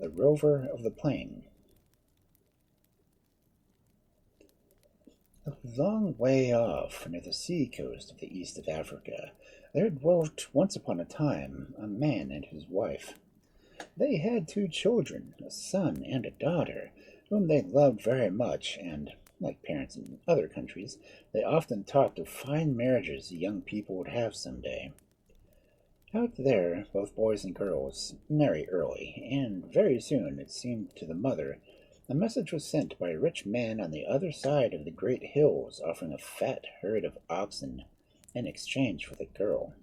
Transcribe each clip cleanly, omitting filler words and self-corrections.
The Rover of the Plain. A long way off, near the sea coast of the east of Africa, there dwelt once upon a time a man and his wife. They had two children, a son and a daughter, whom they loved very much, and, like parents in other countries, they often talked of fine marriages the young people would have some day. Out there, both boys and girls marry early, and very soon, it seemed to the mother, a message was sent by a rich man on the other side of the great hills offering a fat herd of oxen in exchange for the girl.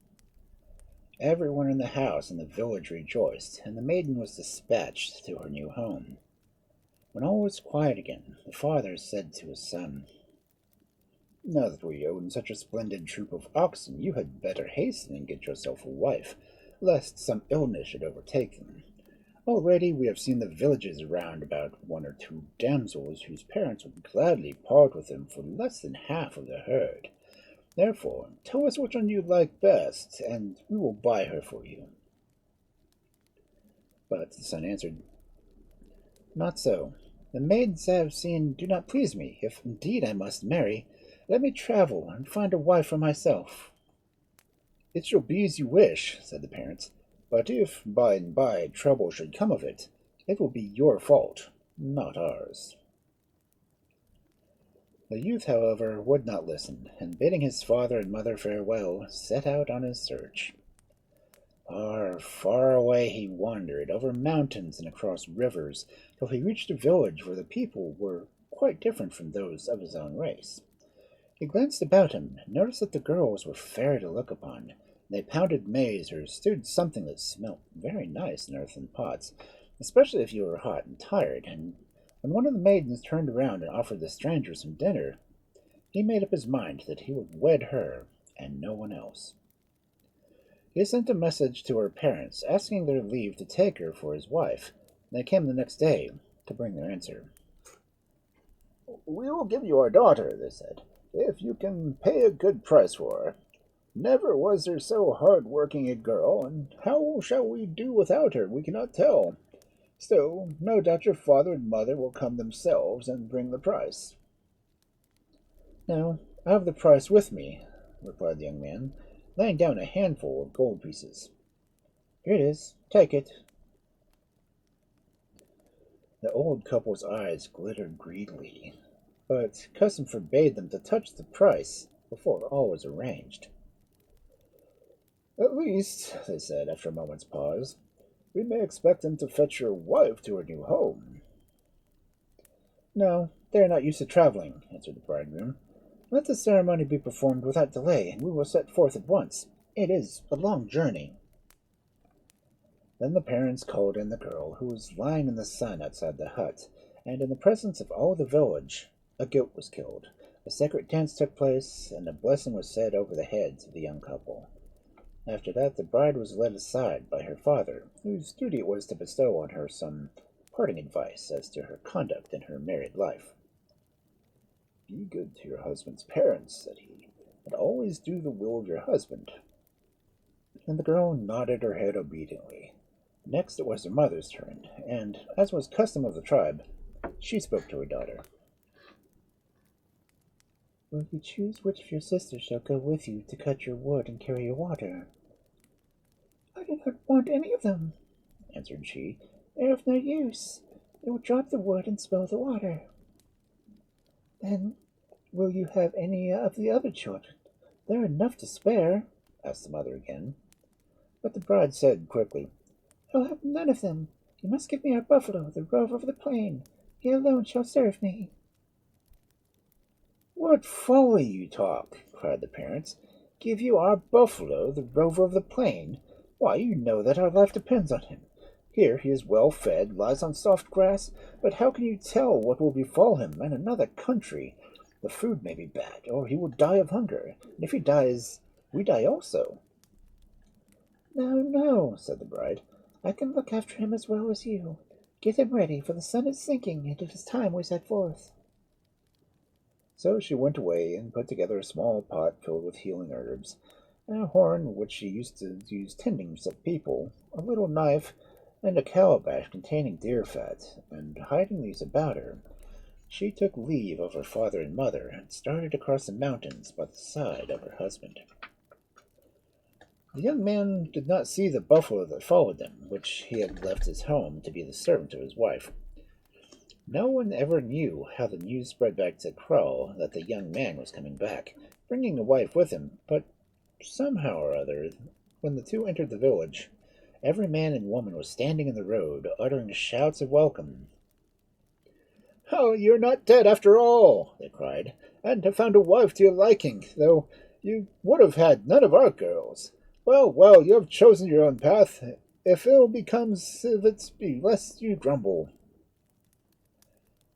Everyone in the house and the village rejoiced, and the maiden was dispatched to her new home. When all was quiet again, the father said to his son, "Now that we own such a splendid troop of oxen, you had better hasten and get yourself a wife, lest some illness should overtake them. Already we have seen the villages around about one or two damsels whose parents would gladly part with them for less than half of the herd. Therefore, tell us which one you like best, and we will buy her for you." But the son answered, "Not so. The maidens I have seen do not please me. If indeed I must marry, let me travel and find a wife for myself." "It shall be as you wish," said the parents, "but if by and by trouble should come of it, it will be your fault, not ours." The youth, however, would not listen, and bidding his father and mother farewell, set out on his search. Far, far away he wandered, over mountains and across rivers, till he reached a village where the people were quite different from those of his own race. He glanced about him, and noticed that the girls were fair to look upon. They pounded maize or stewed something that smelt very nice in earthen pots, especially if you were hot and tired, and when one of the maidens turned around and offered the stranger some dinner, he made up his mind that he would wed her and no one else. He sent a message to her parents asking their leave to take her for his wife, and they came the next day to bring their answer. "We will give you our daughter," they said, "if you can pay a good price for her. Never was there so hard-working a girl, and how shall we do without her, we cannot tell. Still, no doubt your father and mother will come themselves and bring the price." "No, I have the price with me," replied the young man, laying down a handful of gold pieces. "Here it is. Take it." The old couple's eyes glittered greedily, but custom forbade them to touch the price before all was arranged. "At least," they said after a moment's pause, "we may expect them to fetch your wife to her new home." "No, they are not used to traveling," answered the bridegroom. "Let the ceremony be performed without delay, and we will set forth at once. It is a long journey." Then the parents called in the girl, who was lying in the sun outside the hut, and in the presence of all the village, a goat was killed. A sacred dance took place, and a blessing was said over the heads of the young couple. After that, the bride was led aside by her father, whose duty it was to bestow on her some parting advice as to her conduct in her married life. "Be good to your husband's parents," said he, "and always do the will of your husband." And the girl nodded her head obediently. Next it was her mother's turn, and, as was custom of the tribe, she spoke to her daughter. "Will you choose which of your sisters shall go with you to cut your wood and carry your water?" "I do not want any of them," answered she. "They are of no use. They will drop the wood and spill the water." "Then will you have any of the other children? There are enough to spare," asked the mother again. But the bride said quickly, "I will have none of them. You must give me our buffalo, the Rover of the Plain. He alone shall serve me." "What folly you talk!" cried the parents. "Give you our buffalo, the Rover of the Plain? Why, you know that our life depends on him. Here he is well fed, lies on soft grass, but how can you tell what will befall him in another country? The food may be bad, or he will die of hunger, and if he dies, we die also." "No, no," said the bride. "I can look after him as well as you. Get him ready, for the sun is sinking, and it is time we set forth." So she went away and put together a small pot filled with healing herbs, a horn which she used to use tending sick people, a little knife, and a calabash containing deer fat, and hiding these about her, she took leave of her father and mother and started across the mountains by the side of her husband. The young man did not see the buffalo that followed them, which he had left his home to be the servant of his wife. No one ever knew how the news spread back to the kraal that the young man was coming back, bringing a wife with him, but somehow or other, when the two entered the village, every man and woman was standing in the road, uttering shouts of welcome. "Oh, you're not dead after all," they cried, "and have found a wife to your liking, though you would have had none of our girls. Well, well, you have chosen your own path. If ill becomes of it be, lest you grumble."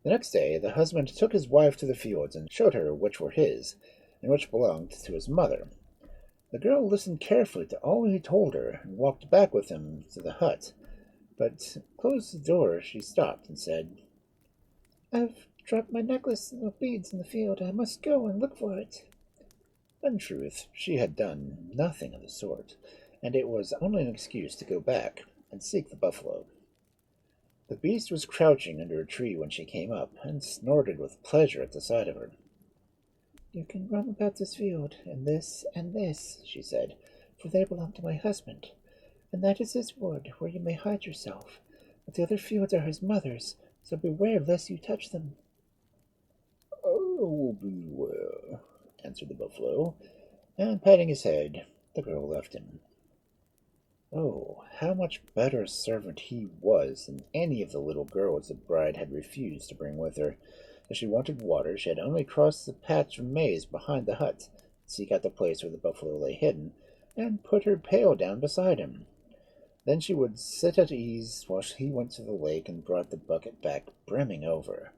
The next day the husband took his wife to the fields and showed her which were his, and which belonged to his mother. The girl listened carefully to all he told her, and walked back with him to the hut, but closed the door she stopped and said, "I've dropped my necklace of beads in the field. I must go and look for it." In truth, she had done nothing of the sort, and it was only an excuse to go back and seek the buffalo. The beast was crouching under a tree when she came up, and snorted with pleasure at the sight of her. "You can roam about this field, and this," she said, "for they belong to my husband, and that is his wood, where you may hide yourself. But the other fields are his mother's, so beware lest you touch them." "I will beware," answered the buffalo, and patting his head, the girl left him. Oh, how much better a servant he was than any of the little girls the bride had refused to bring with her. If she wanted water, she had only crossed the patch of maize behind the hut, seek out the place where the buffalo lay hidden, and put her pail down beside him. Then she would sit at ease while he went to the lake and brought the bucket back brimming over.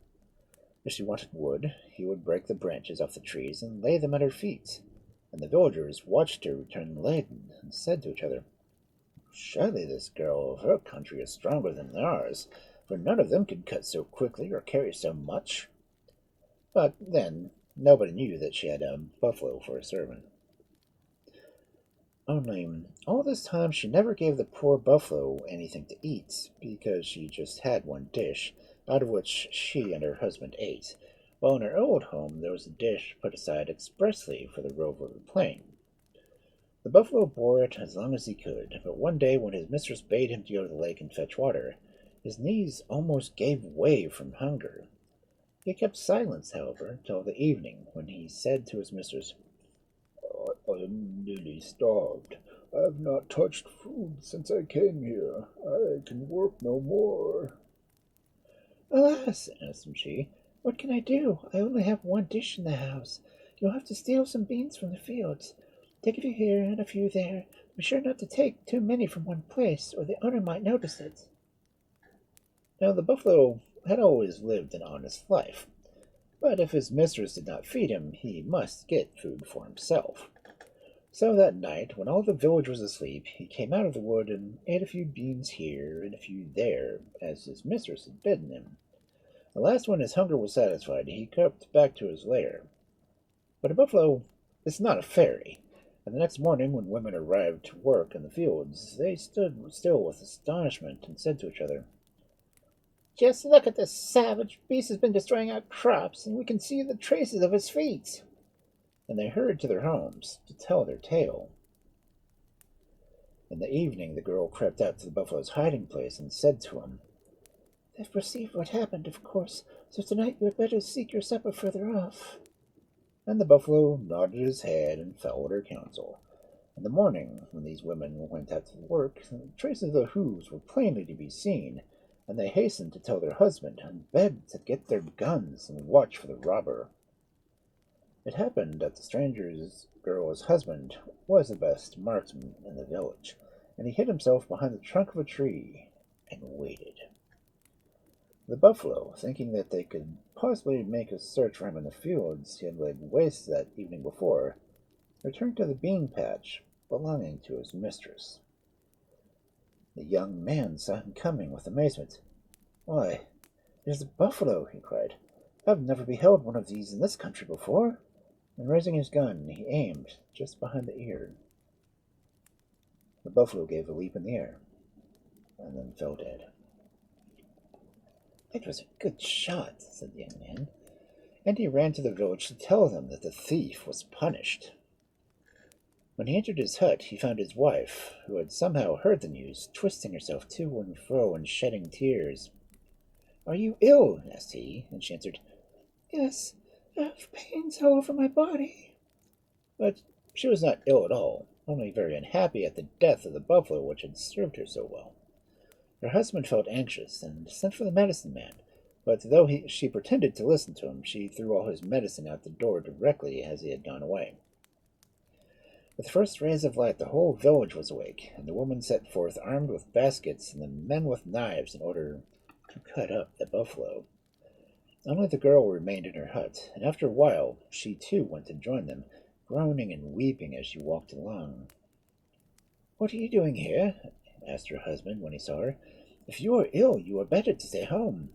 If she wanted wood, he would break the branches off the trees and lay them at her feet, and the villagers watched her return laden and said to each other, "Surely this girl of her country is stronger than ours, for none of them could cut so quickly or carry so much." But then nobody knew that she had a buffalo for a servant. Only all this time she never gave the poor buffalo anything to eat, because she just had one dish, out of which she and her husband ate, while in her old home there was a dish put aside expressly for the Rover of the plain. The buffalo bore it as long as he could, but one day when his mistress bade him to go to the lake and fetch water, his knees almost gave way from hunger. He kept silence, however, till the evening, when he said to his mistress, "I am nearly starved. I have not touched food since I came here. I can work no more." "Alas," answered she, "what can I do? I only have one dish in the house. You'll have to steal some beans from the fields. Take a few here and a few there. Be sure not to take too many from one place, or the owner might notice it." Now the buffalo had always lived an honest life, but if his mistress did not feed him, he must get food for himself. So that night, when all the village was asleep, he came out of the wood and ate a few beans here and a few there, as his mistress had bidden him. At last, when his hunger was satisfied, he crept back to his lair. But a buffalo is not a fairy, and the next morning, when women arrived to work in the fields, they stood still with astonishment and said to each other, "Just look at this savage beast has been destroying our crops, and we can see the traces of his feet." and they hurried to their homes to tell their tale. In the evening, the girl crept out to the buffalo's hiding place and said to him, "They've perceived what happened, of course, so tonight you had better seek your supper further off." And the buffalo nodded his head and followed her counsel. In the morning, when these women went out to work, the traces of the hooves were plainly to be seen, and they hastened to tell their husband and begged to get their guns and watch for the robber. It happened that the stranger's girl's husband was the best marksman in the village, and he hid himself behind the trunk of a tree and waited. The buffalo, thinking that they could possibly make a search for him in the fields he had laid waste that evening before, returned to the bean patch belonging to his mistress. The young man saw him coming with amazement. "Why, it is a buffalo!" he cried. "I've never beheld one of these in this country before." And raising his gun, he aimed just behind the ear. The buffalo gave a leap in the air. and then fell dead. "That was a good shot," said the young man, and he ran to the village to tell them that the thief was punished. When he entered his hut, he found his wife, who had somehow heard the news, twisting herself to and fro and shedding tears. "Are you ill?" asked he, and she answered, "Yes, I have pains all over my body." But she was not ill at all, only very unhappy at the death of the buffalo which had served her so well. Her husband felt anxious and sent for the medicine man, but though she pretended to listen to him, she threw all his medicine out the door directly as he had gone away. With the first rays of light, the whole village was awake, and the woman set forth armed with baskets and the men with knives in order to cut up the buffalo. Only the girl remained in her hut, and after a while she too went to join them, groaning and weeping as she walked along. "What are you doing here?" asked her husband when he saw her. "If you are ill, you are better to stay home."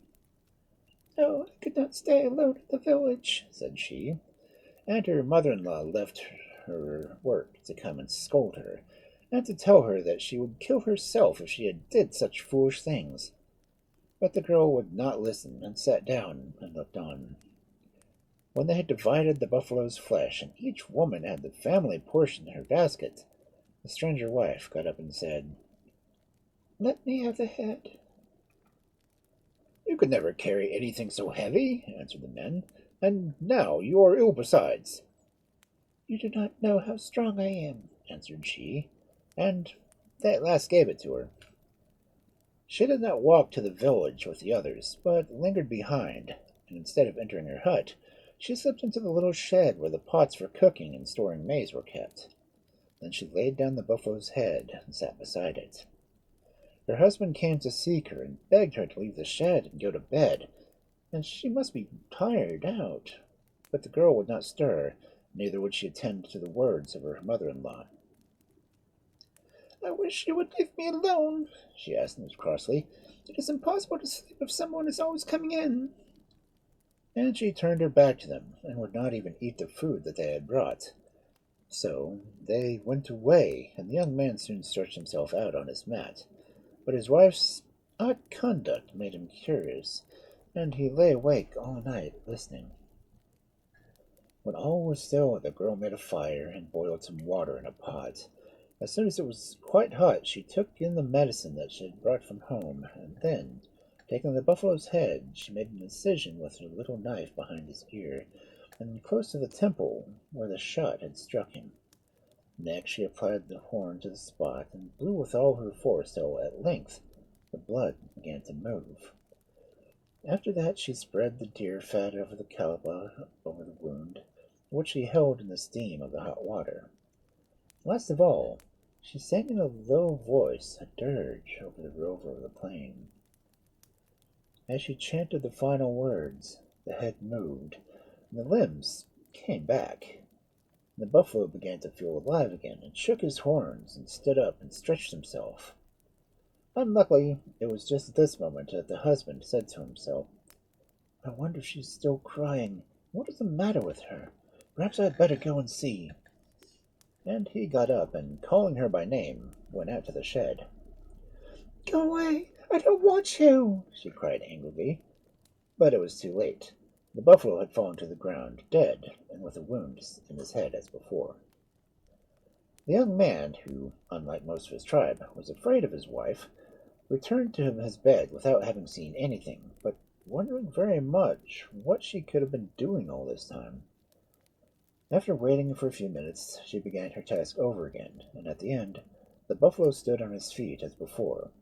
"Oh, I could not stay alone in the village," said she, and her mother-in-law left her work to come and scold her, and to tell her that she would kill herself if she had did such foolish things. But the girl would not listen, and sat down and looked on. When they had divided the buffalo's flesh, and each woman had the family portion in her basket, the stranger wife got up and said, "Let me have the head." "You could never carry anything so heavy," answered the men, "and now you are ill besides." "You do not know how strong I am," answered she, and they at last gave it to her. She did not walk to the village with the others, but lingered behind, and instead of entering her hut, she slipped into the little shed where the pots for cooking and storing maize were kept. Then she laid down the buffalo's head and sat beside it. Her husband came to seek her and begged her to leave the shed and go to bed, and she must be tired out. But the girl would not stir, neither would she attend to the words of her mother-in-law. "I wish you would leave me alone," she asked crossly. "It is impossible to sleep if someone is always coming in." And she turned her back to them, and would not even eat the food that they had brought. So they went away, and the young man soon stretched himself out on his mat. But his wife's odd conduct made him curious, and he lay awake all night listening. When all was still, the girl made a fire and boiled some water in a pot. As soon as it was quite hot, she took in the medicine that she had brought from home, and then, taking the buffalo's head, she made an incision with her little knife behind his ear, and close to the temple where the shot had struck him. Next she applied the horn to the spot, and blew with all her force till at length the blood began to move. After that she spread the deer fat over the calabash over the wound, which she held in the steam of the hot water. Last of all, she sang in a low voice a dirge over the Rover of the plain. As she chanted the final words, the head moved, and the limbs came back. The buffalo began to feel alive again, and shook his horns, and stood up and stretched himself. Unluckily, it was just at this moment that the husband said to himself, "I wonder if she's still crying. What is the matter with her? Perhaps I had better go and see." And he got up, and calling her by name, went out to the shed. "Go away! I don't want you!" she cried angrily. But it was too late. The buffalo had fallen to the ground, dead, and with a wound in his head as before. The young man, who, unlike most of his tribe, was afraid of his wife, returned to his bed without having seen anything, but wondering very much what she could have been doing all this time. After waiting for a few minutes, she began her task over again, and at the end, the buffalo stood on his feet as before.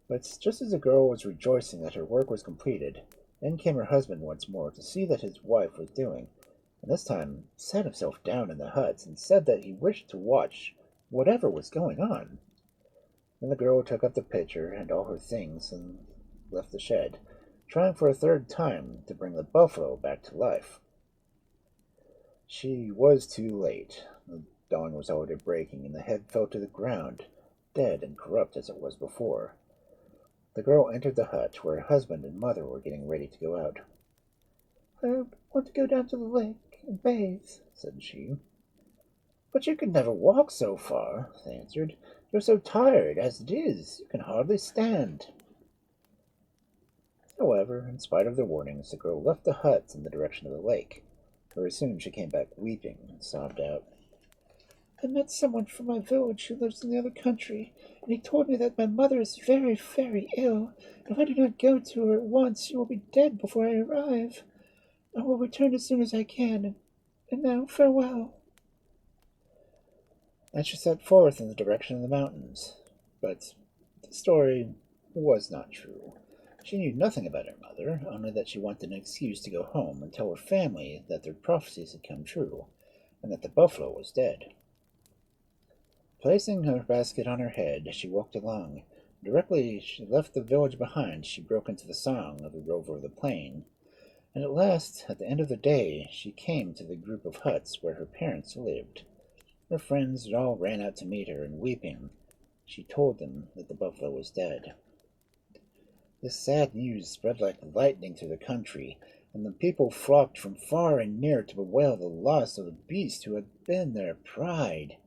But just as the girl was rejoicing that her work was completed, in came her husband once more to see that his wife was doing, and this time sat himself down in the hut and said that he wished to watch whatever was going on. Then the girl took up the pitcher and all her things and left the shed, trying for a third time to bring the buffalo back to life. She was too late. The dawn was already breaking, and the head fell to the ground, dead and corrupt as it was before. The girl entered the hut, where her husband and mother were getting ready to go out. "I want to go down to the lake and bathe," said she. "But you could never walk so far," they answered, You're so tired as it is, you can hardly stand." However, in spite of their warnings, the girl left the hut in the direction of the lake. Very soon she came back weeping and sobbed out, "I met someone from my village who lives in the other country, and he told me that my mother is very, very ill. If I do not go to her at once, she will be dead before I arrive. I will return as soon as I can, and now farewell." and she set forth in the direction of the mountains. But the story was not true. She knew nothing about her mother, only that she wanted an excuse to go home and tell her family that their prophecies had come true, and that the buffalo was dead. Placing her basket on her head, she walked along. Directly she left the village behind, she broke into the song of the Rover of the Plain, and at last, at the end of the day, she came to the group of huts where her parents lived. Her friends all ran out to meet her, and weeping, she told them that the buffalo was dead. This sad news spread like lightning through the country, and the people flocked from far and near to bewail the loss of the beast who had been their pride.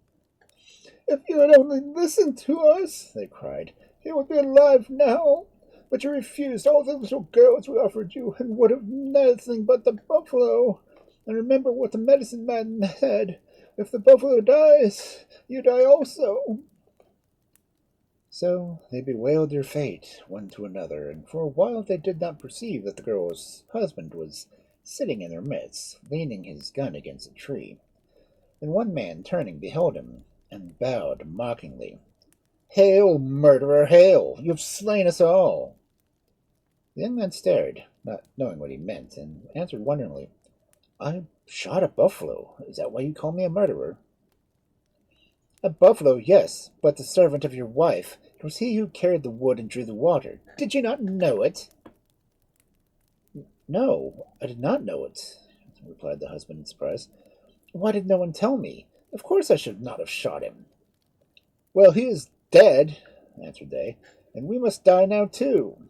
"If you had only listened to us," they cried, "he would be alive now. But you refused all the little girls we offered you, and would have nothing but the buffalo. And remember what the medicine man said: if the buffalo dies, you die also." So they bewailed their fate, one to another, and for a while they did not perceive that the girl's husband was sitting in their midst, leaning his gun against a tree. Then one man, turning, beheld him, and bowed mockingly. "Hail, murderer, hail! You have slain us all!" The young man stared, not knowing what he meant, and answered wonderingly, "I shot a buffalo. Is that why you call me a murderer?" "A buffalo, yes, but the servant of your wife. It was he who carried the wood and drew the water. Did you not know it?" "No, I did not know it," replied the husband in surprise. "Why did no one tell me? Of course I should not have shot him." "Well, he is dead," answered they, "and we must die now too."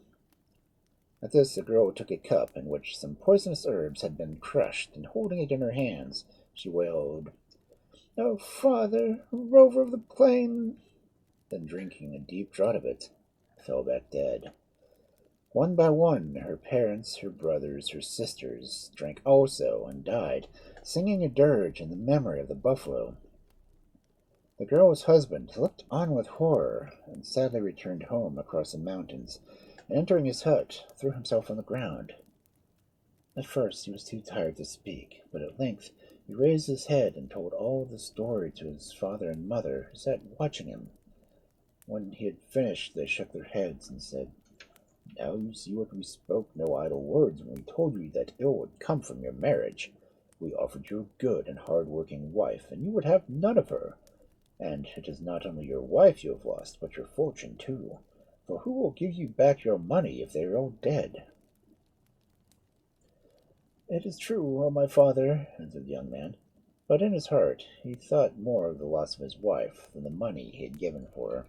At this the girl took a cup in which some poisonous herbs had been crushed, and holding it in her hands, she wailed, "Oh, father, Rover of the Plain!" then drinking a deep draught of it, fell back dead. One by one, her parents, her brothers, her sisters drank also and died, singing a dirge in the memory of the buffalo. The girl's husband looked on with horror, and sadly returned home across the mountains, and entering his hut, threw himself on the ground. At first he was too tired to speak, but at length he raised his head and told all the story to his father and mother, who sat watching him. When he had finished, they shook their heads and said, "Now you see what we spoke no idle words when we told you that ill would come from your marriage. We offered you a good and hard-working wife, and you would have none of her. And it is not only your wife you have lost, but your fortune too. For who will give you back your money if they are all dead?" "It is true, O my father," answered the young man. But in his heart he thought more of the loss of his wife than the money he had given for her.